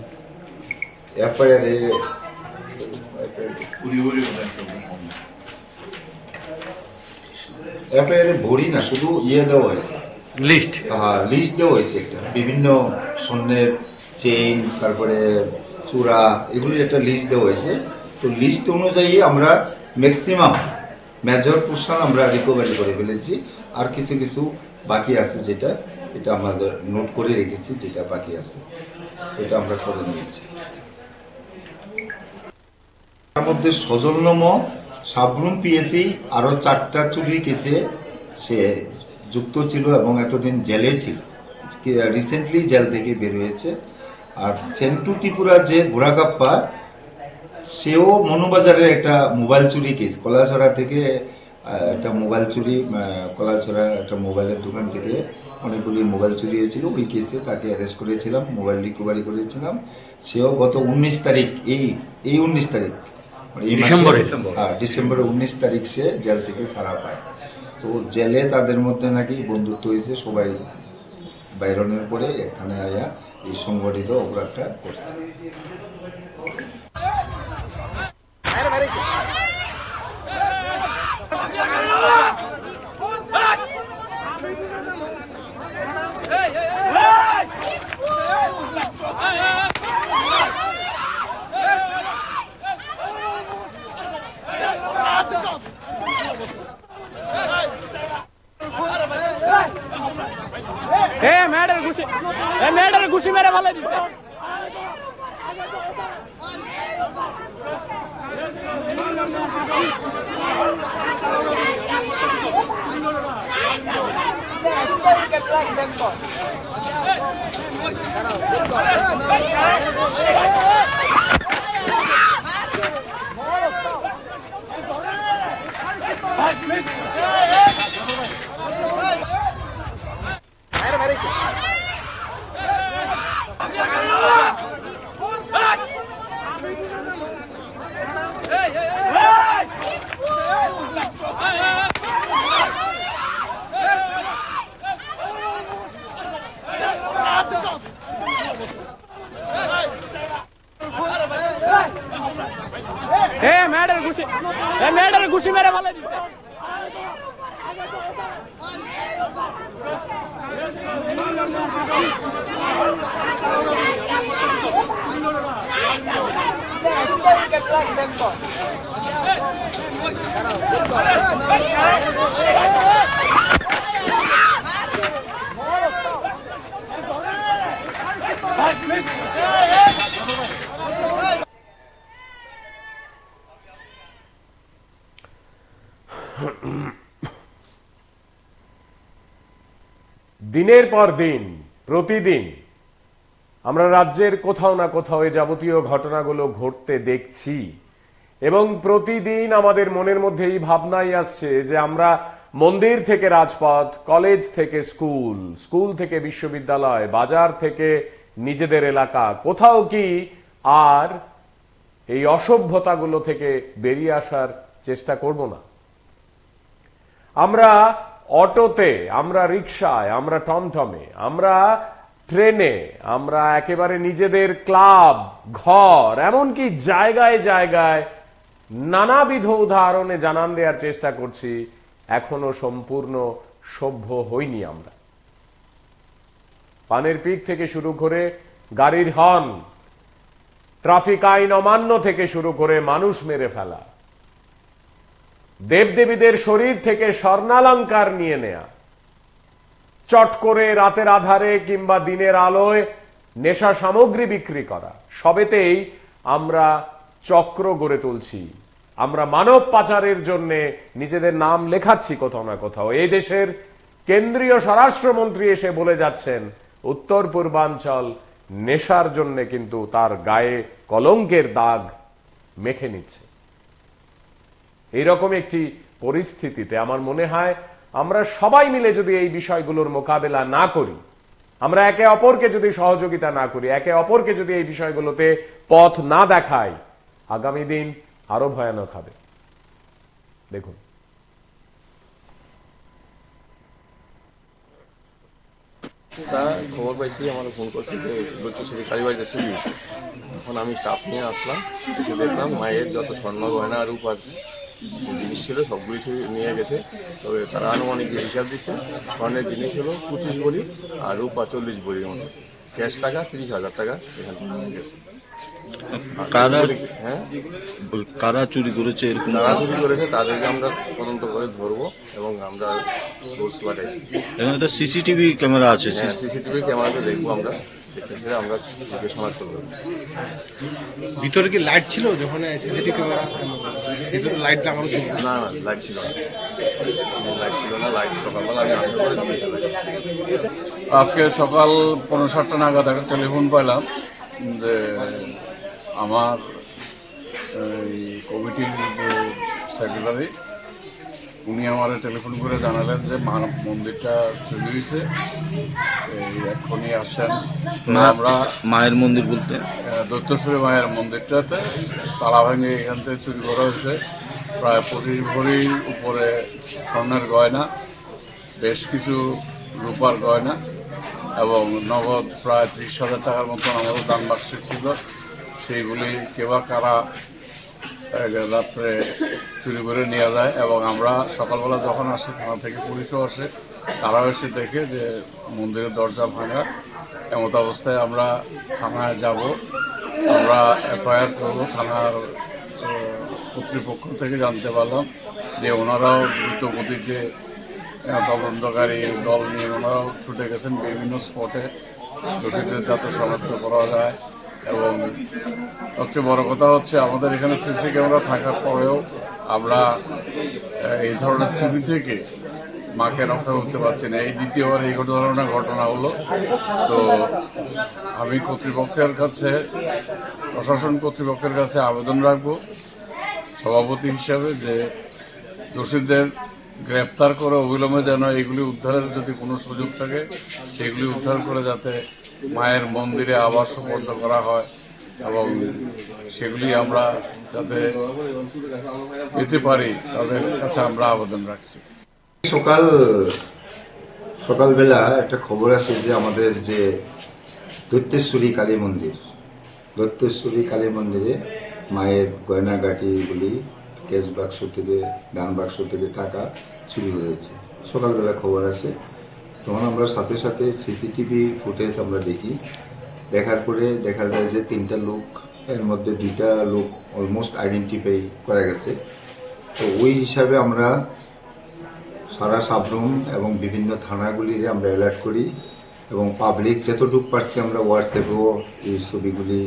Speaker 6: এফআইআরে ভরি না, শুধু দেওয়া হয়েছে, লিস্ট দেওয়া হয়েছে একটা, বিভিন্ন স্বর্ণের চেইন, তারপরে চূড়া, এগুলির একটা লিস্ট দেওয়া হয়েছে। তো লিস্ট অনুযায়ী আমরা ম্যাক্সিমাম মেজর পোর্শন আমরা রিকভারি করে ফেলেছি। আর কিছু কিছু বাকি আছে, যেটা এটা আমাদের নোট করে রেখেছি, যেটা বাকি আছে এটা আমরা করে নিয়েছি। তার মধ্যে সজল নমো সাবরুম পিএসি আরো 4টা চুরি কেসে সে যুক্ত ছিল এবং এতদিন জেলে ছিল, রিসেন্টলি জেল থেকে বের হয়েছে। আর সেন্টু ত্রিপুরা যে ঘোড়াকাপ্পা, সেও মনোবাজারের একটা মোবাইল চুরি কেস, কলাছড়া থেকে একটা মোবাইল চুরি, কলাছড়া একটা মোবাইলের দোকান থেকে অনেকগুলি মোবাইল চুরি হয়েছিল, ওই কেসে তাকে অ্যারেস্ট করেছিলাম, মোবাইল রিকভারি করেছিলাম। সেও গত 19 তারিখ, এই 19 তারিখ ডিসেম্বরের 19 তারিখ সে জেল থেকে ছাড়া পায়। তো জেলে তাদের মধ্যে নাকি বন্ধুত্ব হয়েছে, সবাই বাইরনের পরে এখানে আয়া এই সংগঠিত অপরাধটা করছে।
Speaker 8: মেয়েটার ঘুষি মেরে ভালো দিচ্ছে। এ মেয়েটার ঘুষি মেরে ভালো দিচ্ছে।
Speaker 1: দিনের পর দিন প্রতিদিন আমরা রাজ্যের কোথাও না কোথাও এই যাবতীয় ঘটনাগুলো ঘটতে দেখছি এবং প্রতিদিন আমাদের মনের মধ্যে এই ভাবনাই আসছে যে আমরা মন্দির থেকে রাজপথ, কলেজ থেকে স্কুল, স্কুল থেকে বিশ্ববিদ্যালয়, বাজার থেকে নিজেদের এলাকা, কোথাও কি আর এই অসভ্যতাগুলো থেকে বেরিয়ে আসার চেষ্টা করব না? আমরা অটোতে, আমরা রিকশায়, আমরা টমটমে, আমরা ট্রেনে, আমরা একেবারে নিজেদের ক্লাব, ঘর, এমনকি জায়গায় জায়গায় নানাবিধ উদাহরণে জানান দেওয়ার চেষ্টা করছি এখনো সম্পূর্ণ সভ্য হইনি আমরা। পানের পিক থেকে শুরু করে গাড়ির হর্ন, ট্রাফিক আইন অমান্য থেকে শুরু করে মানুষ মেরে ফেলা, দেবদেবীদের শরীর থেকে স্বর্ণালঙ্কার নিয়ে নেয়া, চট করে রাতের আধারে কিংবা দিনের আলোয় নেশা সামগ্রী বিক্রি করা, সবেতেই আমরা চক্র গড়ে তুলছি। আমরা মানব পাচারের জন্য নিজেদের নাম লেখাচ্ছি কোথাও না কোথাও। এই দেশের কেন্দ্রীয় স্বরাষ্ট্রমন্ত্রী এসে বলে যাচ্ছেন উত্তর পূর্বাঞ্চল নেশার জন্য কিন্তু তার গায়ে কলঙ্কের দাগ মেখে নিচ্ছে। এইরকম একটি পরিস্থিতিতে আমার মনে হয় আমরা সবাই মিলে যদি এই বিষয়গুলোর মোকাবেলা না করি, আমরা একে অপরকে যদি সহযোগিতা না করি, একে অপরকে যদি এই বিষয়গুলোতে পথ না দেখাই, আগামী দিন আরো ভয়ানক হবে। দেখুন,
Speaker 2: তারা খবর পাইছি, আমার ফোন করছে যে দৈত্যশ্রী কালীবাড়িতে চুরি হয়েছে। এখন আমি স্টাফ নিয়ে আসলাম, এসে দেখলাম মায়ের যত স্বর্ণ গয়না আর রূপার জিনিস ছিল সবগুলি নিয়ে গেছে। তবে তারা আনুমানিক যে হিসাব দিচ্ছে, স্বর্ণের জিনিস হলো 25 ভরি আর রূপা 40 ভরির মতো, ক্যাশ টাকা 30,000 টাকা এখান থেকে নিয়ে গেছে। হ্যাঁ,
Speaker 3: কারা চুরি করেছে এরকম?
Speaker 2: যারা চুরি করেছে তাদেরকে আমরা তদন্ত করে ধরবো এবং আমরা সোর্স পাঠাইছি।
Speaker 3: এখানে একটা সিসিটিভি ক্যামেরা আছে।
Speaker 2: হ্যাঁ, সিসিটিভি ক্যামেরাতে দেখবো আমরা, দেখে আমরা চোখে শনাক্ত করবো।
Speaker 4: ভিতরে কি লাইট ছিল যখন সিসিটিভি ক্যামেরা ভিতরে লাইট লাগানো ছিল?
Speaker 2: না, লাইট ছিল না, লাইট ছিল না। লাইট সকালবেলা আমি আসার পরে দিয়েছি।
Speaker 5: আজকে সকাল 5:30 নাগাদ একটা টেলিফোন পাইলাম যে আমার এই কমিটির যে সেক্রেটারি, উনি আমার টেলিফোন করে জানালেন যে মন্দিরটা চুরি হয়েছে, এই এখনই আসেন। আমরা
Speaker 3: মায়ের মন্দির বলতে
Speaker 5: দৈত্যশ্বরী মায়ের মন্দিরটাতে তালা ভেঙে এখান থেকে চুরি করা হয়েছে প্রায় 25 ভরির উপরে স্বর্ণের গয়না, বেশ কিছু রূপার গয়না এবং নগদ প্রায় 30,000 টাকার মতন আমাদের দান বাক্সে ছিল। সেইগুলি কেবা কারা রাত্রে চুরি করে নিয়ে যায় এবং আমরা সকালবেলা যখন আসি থানা থেকে পুলিশও আসে, তারাও এসে দেখে যে মন্দিরের দরজা ভাঙা। এমত অবস্থায় আমরা থানায় যাব, আমরা এফআইআর করব। থানার কর্তৃপক্ষ থেকে জানতে পারলাম যে ওনারাও দ্রুত গতিতে তদন্তকারী দল নিয়ে ওনারাও ছুটে গেছেন বিভিন্ন স্পটে দোষীদের যাতে শনাক্ত করা যায়। এবং সবচেয়ে বড় কথা হচ্ছে আমাদের এখানে সিসি ক্যামেরা থাকার পরেও আমরা এই ধরনের চুরি থেকে মাকে রক্ষা করতে পারছি না। এই দ্বিতীয়বার এই ধরনের ঘটনা হলো। তো আমি কর্তৃপক্ষের কাছে, প্রশাসন কর্তৃপক্ষের কাছে আবেদন রাখবো সভাপতি হিসাবে যে দোষীদের গ্রেপ্তার করে অবিলম্বে যেন এগুলি উদ্ধারের যদি কোনো সুযোগ থাকে সেগুলি উদ্ধার করে যাতে মায়ের মন্দিরে আবার সুপর্দ করা হয় এবং সেগুলি আমরা যাতে পেতে পারি তাদের কাছে আমরা আবেদন রাখছি।
Speaker 6: সকালবেলা একটা খবর আসে যে আমাদের যে দৈত্যশ্বরী কালী মন্দিরে মায়ের গয়নাগাটিগুলি, ক্যাশ বাক্স থেকে, গান বাক্স থেকে টাকা চুরি হয়েছে। সকালবেলা খবর আসে, তখন আমরা সাথে সাথে সিসিটিভি ফুটেজ আমরা দেখি। দেখার পরে দেখা যায় যে 3টা লোক, এর মধ্যে 2টা লোক অলমোস্ট আইডেন্টিফাই করা গেছে। তো ওই হিসাবে আমরা সারা সাবরুম এবং বিভিন্ন থানাগুলিরে আমরা অ্যালার্ট করি এবং পাবলিক যতটুকু পারছি আমরা হোয়াটসঅ্যাপেও এই ছবিগুলি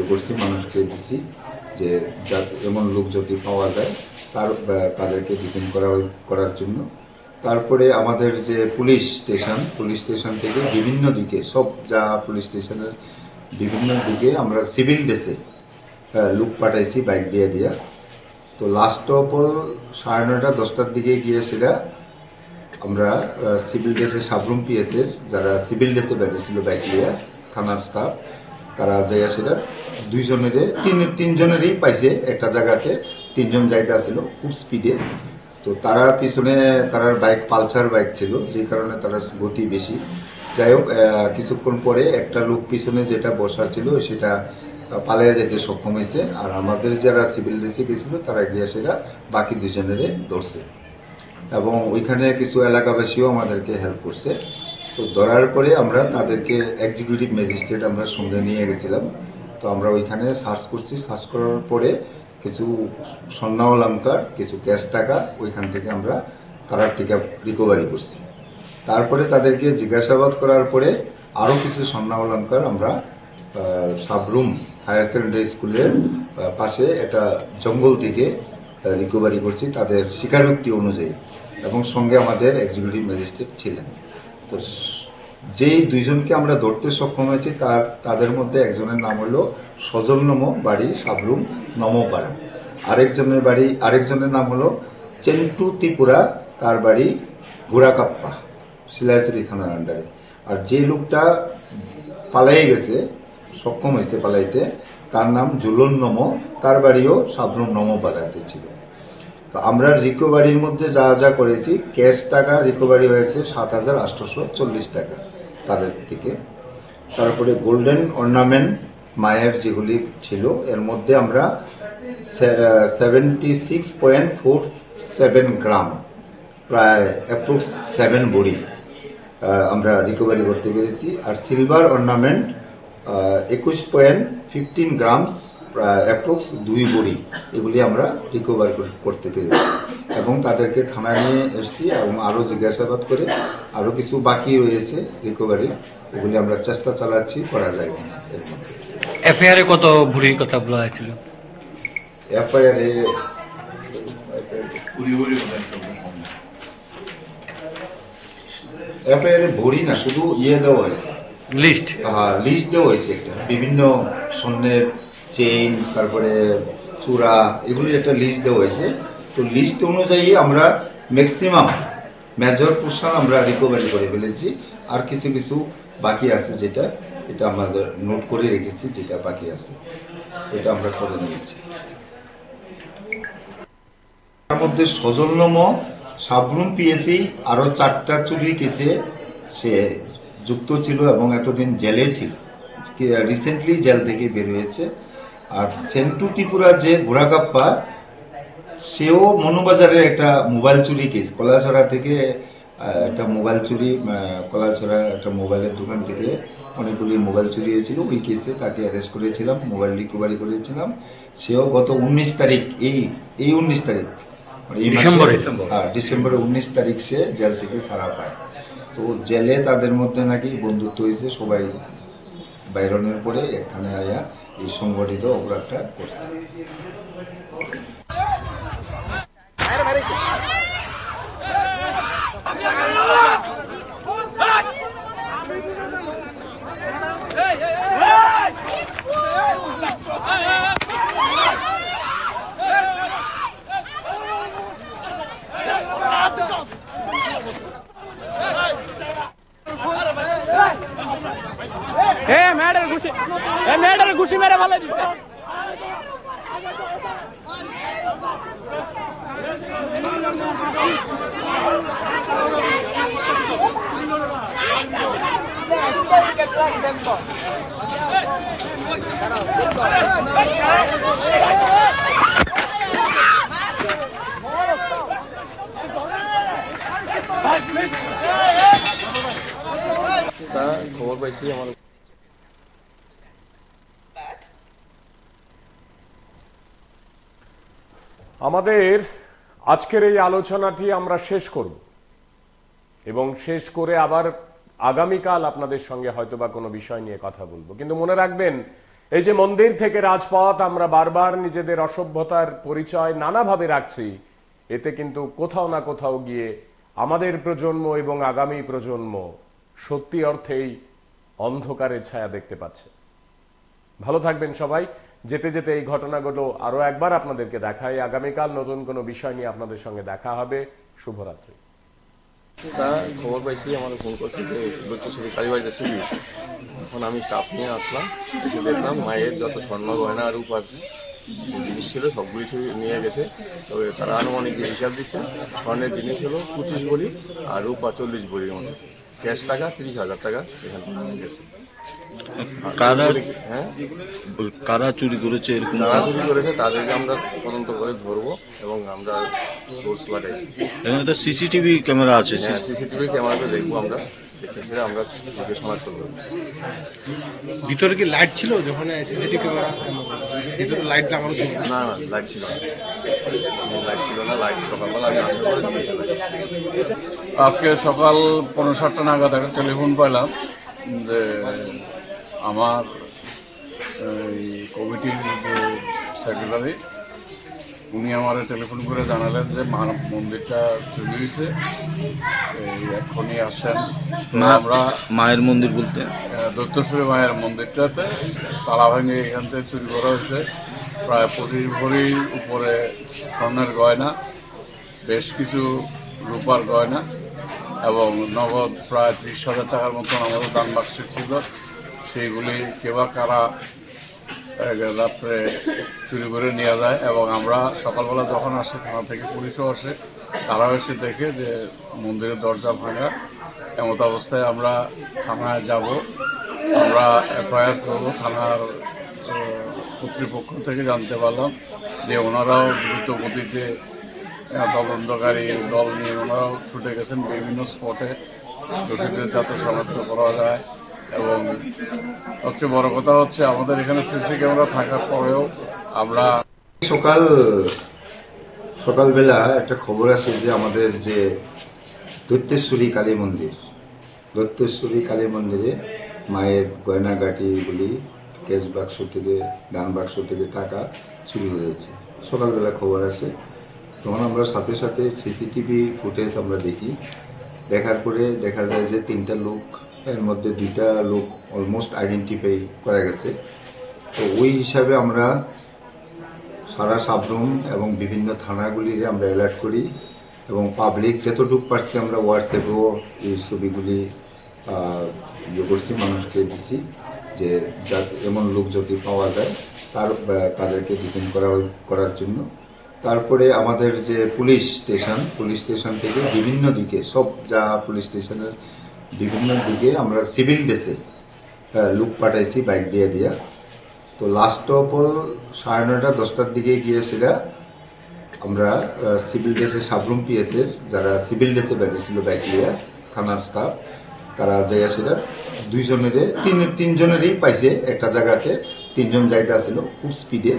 Speaker 6: করছি, মানুষকে দিছি যে এমন লোক যদি পাওয়া যায় তাদেরকে ডিটেইন করার জন্য। তারপরে আমাদের যে পুলিশ স্টেশন থেকে বিভিন্ন দিকে, সব যা পুলিশ স্টেশনের বিভিন্ন দিকে আমরা সিভিল ড্রেসে লোক পাঠাইছি বাইক দিয়া। তো লাস্ট অফ অল 9:30 10টার দিকে গিয়ে সেটা আমরা সিভিল ড্রেসে সাবরুম পিএসের যারা সিভিল ড্রেসে বেরিয়েছিল বাইক নিয়ে, থানার স্টাফ, তারা যাইয়া সেটা 3জনেরই পাইছে। একটা জায়গাতে 3জন যাইতে আসছিল খুব স্পিডে। তো তারা পিছনে তার বাইক পালসার বাইক ছিল, যে কারণে তারা গতি বেশি। যাই হোক, কিছুক্ষণ পরে একটা লোক পিছনে যেটা বসা ছিল সেটা পালিয়ে যেতে সক্ষম হয়েছে। আর আমাদের যারা সিভিল ড্রেসে গেছিল তারা গিয়ে সেটা বাকি 2জনেরে ধরছে এবং ওইখানে কিছু এলাকাবাসীও আমাদেরকে হেল্প করছে। তো ধরার পরে আমরা তাদেরকে এক্সিকিউটিভ ম্যাজিস্ট্রেট আমরা সঙ্গে নিয়ে গেছিলাম। তো আমরা ওইখানে সার্চ করছি। সার্চ করার পরে কিছু স্বর্ণ অলংকার, কিছু ক্যাশ টাকা ওইখান থেকে আমরা তারার থেকে রিকভারি করছি। তারপরে তাদেরকে জিজ্ঞাসাবাদ করার পরে আরো কিছু স্বর্ণ অলংকার আমরা সাবরুম হায়ার সেকেন্ডারি স্কুলের পাশে একটা জঙ্গল থেকে রিকভারি করছি তাদের স্বীকারোক্তি অনুযায়ী, এবং সঙ্গে আমাদের এক্সিকিউটিভ ম্যাজিস্ট্রেট ছিলেন। তো যেই 2জনকে আমরা ধরতে সক্ষম হয়েছি তাদের মধ্যে একজনের নাম হলো সজল নম, বাড়ি সাবরুম নমপাড়া। আরেকজনের নাম হলো চেন্টু ত্রিপুরা, তার বাড়ি ঘোড়াকাপ্পা, শিলাইচুরি থানার আন্ডারে। আর যে লোকটা পালাই গেছে, সক্ষম হয়েছে পালাইতে, তার নাম জুলন নম, তার বাড়িও সাবরুম নমপাড়াতে ছিল। তো আমরা রিকভারির মধ্যে যা যা করেছি, ক্যাশ টাকা রিকভারি হয়েছে 7,840 টাকা তাদের থেকে। তারপরে গোল্ডেন অর্নামেন্ট মায়ের যেগুলি ছিল, এর মধ্যে আমরা 76.47 গ্রাম, প্রায় অ্যাপ্রক্স 7 বড়ি আমরা রিকভারি করতে পেরেছি। আর সিলভার অর্নামেন্ট 21.15 গ্রামস, অ্যাপ্রক্স 2 বড়ি, এগুলি আমরা রিকভার করতে পেরেছি এবং তাদেরকে থানায় নিয়ে এসেছি এবং আরো জিজ্ঞাসাবাদ করে আরো কিছু বাকি রয়েছে রিকভারি, এগুলি আমরা চেষ্টা চালাচ্ছি করা যায় কিনা। এর মধ্যে
Speaker 7: এফআইআরে কত ভরির কথা বলা হয়েছিল?
Speaker 6: এফআইআরে ভরি না, শুধু দেওয়া হয়েছে, লিস্ট দেওয়া হয়েছে একটা, বিভিন্ন স্বর্ণের চেইন, তারপরে চূড়া, এগুলির একটা লিস্ট দেওয়া হয়েছে। তো লিস্ট অনুযায়ী আমরা ম্যাক্সিমাম মেজর পোর্শন আমরা রিকভারি করে ফেলেছি। আর কিছু কিছু বাকি আছে, যেটা এটা আমাদের নোট করে রেখেছি, যেটা বাকি আছে এটা আমরা করে নিয়েছি। তার মধ্যে সজলনম সাবরুম পিএসি আরো 4টা চুরি কেসে সে যুক্ত ছিল এবং এতদিন জেলে ছিল, রিসেন্টলি জেল থেকে বের হয়েছে। আর সেন্টু ত্রিপুরা যে ঘোড়াকাপ্পা, সেও মনুবাজারের একটা মোবাইল চুরি কেস, কলাছড়া থেকে একটা মোবাইল চুরি, কলাছড়া একটা মোবাইলের দোকান থেকে অনেকগুলি মোবাইল চুরি হয়েছিল, ওই কেসে তাকে অ্যারেস্ট করেছিলাম, মোবাইল রিকভারি করেছিলাম। সেও গত 19 তারিখ, এই 19 তারিখ ডিসেম্বরের 19 তারিখ সে জেল থেকে ছাড়া পায়। তো জেলে তাদের মধ্যে নাকি বন্ধুত্ব হয়েছে, সবাই বাইরনের পরে এখানে আয়া এই সংগঠিত অপরাধটা করছে।
Speaker 8: মেয়েটার ঘুষি মেরে ভালো দিচ্ছে।
Speaker 2: তা খবর পাইছি আমার
Speaker 1: আমাদের আজকের এই আলোচনাটি আমরা শেষ করব এবং শেষ করে আবার আগামীকাল আপনাদের সঙ্গে হয়তোবা কোনো বিষয় নিয়ে কথা বলবো। কিন্তু মনে রাখবেন, এই যে মন্দির থেকে রাজপথ আমরা বারবার নিজেদের অসভ্যতার পরিচয় নানাভাবে রাখছি, এতে কিন্তু কোথাও না কোথাও গিয়ে আমাদের প্রজন্ম এবং আগামী প্রজন্ম সত্যি অর্থেই অন্ধকারের ছায়া দেখতে পাচ্ছে। ভালো থাকবেন সবাই। যেতে যেতে এই ঘটনাগুলো আরো একবার আপনাদেরকে দেখাই। আগামীকাল নতুন কোনো বিষয় নিয়ে আপনাদের সঙ্গে দেখা হবে। শুভরাত্রি।
Speaker 2: তা খবর পাইছি আমার ফোন করছে যে দৈত্যশ্বরী কালীবাড়িতে চুরি হয়েছে। এখন আমি স্টাফ নিয়ে আসলাম, এসে দেখলাম মায়ের যত স্বর্ণ গয়না আর রূপার জিনিস ছিল সবগুলি নিয়ে গেছে। তবে তারা আনুমানিক যে হিসাব দিচ্ছে, স্বর্ণের জিনিস হলো 25 ভরি আর রূপা 40 ভরির মতো, ক্যাশ টাকা 30,000 টাকা এখান থেকে নিয়ে গেছে।
Speaker 3: কারা চুরি করেছে এরকম?
Speaker 2: যারা চুরি করেছে তাদেরকে আমরা তদন্ত করে ধরবো এবং আমরা সোর্স লাগাইছি।
Speaker 3: এখানে সিসিটিভি ক্যামেরা আছে।
Speaker 2: হ্যাঁ, সিসিটিভি ক্যামেরাতে দেখবো আমরা, দেখে আমরা চোখে শনাক্ত করবো।
Speaker 4: ভিতরে কি লাইট ছিল যখন সিসিটিভি ক্যামেরা ভিতরে লাইট লাগানো ছিল?
Speaker 2: না, লাইট ছিল না, লাইট সকালবেলা আমি আসার পরে দিয়েছিলাম।
Speaker 5: আজকে সকাল 5:30 নাগাদ একটা টেলিফোন পাইলাম যে আমার এই কমিটির যে সেক্রেটারি, উনি আমার টেলিফোন করে জানালেন যে মন্দিরটা চুরি হয়েছে, এই এক্ষুনি আসেন। আমরা
Speaker 3: মায়ের মন্দির বলতে
Speaker 5: দৈত্যশ্বরী মায়ের মন্দিরটাতে তালা ভেঙে এখান থেকে চুরি করা হয়েছে প্রায় 25 ভরির উপরে স্বর্ণের গয়না, বেশ কিছু রূপার গয়না এবং নগদ প্রায় 30,000 টাকার মতন আমাদের দান বাক্সে ছিল। সেইগুলি কেবা কারা রাত্রে চুরি করে নিয়ে যায় এবং আমরা সকালবেলা যখন আসি থানা থেকে পুলিশও আসে, তারাও এসে দেখে যে মন্দিরের দরজা ভাঙা। এমত অবস্থায় আমরা থানায় যাব, আমরা এফআইআর করব। থানার কর্তৃপক্ষ থেকে জানতে পারলাম যে ওনারাও দ্রুত গতিতে তদন্তকারী দল নিয়ে ওনারাও ছুটে গেছেন বিভিন্ন স্পটে দোষীদের যাতে শনাক্ত করা যায়। এবং সবচেয়ে বড় কথা হচ্ছে আমাদের এখানে সিসি ক্যামেরা থাকার পরেও আমরা
Speaker 6: সকালবেলা একটা খবর আসে যে আমাদের যে দৈত্যশ্বরী কালী মন্দিরে মায়ের গয়নাগাটিগুলি, ক্যাশ বাক্স থেকে, দান বাক্স থেকে টাকা চুরি হয়েছে। সকালবেলা খবর আসে, তখন আমরা সাথে সাথে সিসিটিভি ফুটেজ আমরা দেখি। দেখার পরে দেখা যায় যে 3টা লোক, এর মধ্যে 2টা লোক অলমোস্ট আইডেন্টিফাই করা গেছে। তো ওই হিসাবে আমরা সারা সাবরুম এবং বিভিন্ন থানাগুলিরে আমরা অ্যালার্ট করি এবং পাবলিক যতটুকু পারছি আমরা হোয়াটসঅ্যাপেও এই ছবিগুলি করছি, মানুষকে দিছি যে এমন লোক যদি পাওয়া যায় তাদেরকে ডিটেইন করার জন্য। তারপরে আমাদের যে পুলিশ স্টেশন থেকে বিভিন্ন দিকে, সব যা পুলিশ স্টেশনের বিভিন্ন দিকে আমরা সিভিল ড্রেসে লোক পাঠাইছি বাইক দিয়ে। তো লাস্ট অফ অল 9:30 10টার দিকে গিয়েছিল আমরা সিভিল ড্রেসে সাবরুম পিএসের যারা সিভিল ড্রেসে বেরিয়েছিল বাইক দিয়ে, থানার স্টাফ, তারা যাইয়াছিল 3জনেরই পাইছে একটা জায়গাতে। 3জন যাইতে আসছিল খুব স্পিডে।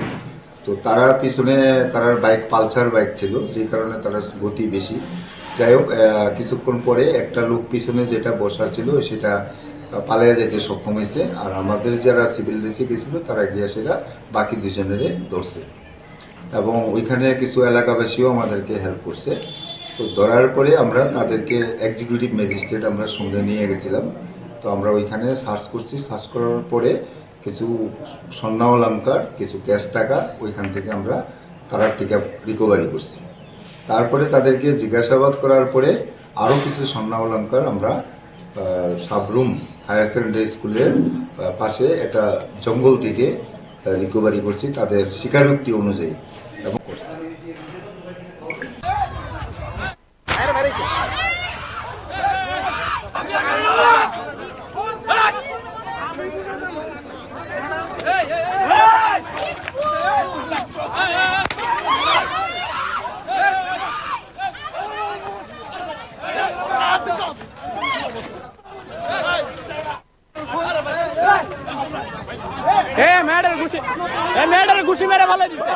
Speaker 6: তো তারা পিছনে তার বাইক পালসার বাইক ছিল, যে কারণে তার গতি বেশি। যাই হোক, কিছুক্ষণ পরে একটা লোক পিছনে যেটা বসা ছিল সেটা পালিয়ে যেতে সক্ষম হয়েছে। আর আমাদের যারা সিভিল ড্রেসে গেছিল তারা গিয়ে সেটা বাকি 2জনেরে ধরছে এবং ওইখানে কিছু এলাকাবাসীও আমাদেরকে হেল্প করছে। তো ধরার পরে আমরা তাদেরকে এক্সিকিউটিভ ম্যাজিস্ট্রেট আমরা সঙ্গে নিয়ে গেছিলাম। তো আমরা ওইখানে সার্চ করছি। সার্চ করার পরে কিছু স্বর্ণালংকার, কিছু ক্যাশ টাকা ওইখান থেকে আমরা তারার থেকে রিকভারি করছি। তারপরে তাদেরকে জিজ্ঞাসাবাদ করার পরে আরো কিছু স্বর্ণালংকার আমরা সাবরুম হায়ার সেকেন্ডারি স্কুলের পাশে একটা জঙ্গল থেকে রিকভারি করছি তাদের স্বীকারোক্তি অনুযায়ী এবং করছি।
Speaker 8: এই মেয়েটারে ঘুষি মেরে ভালো দিছে।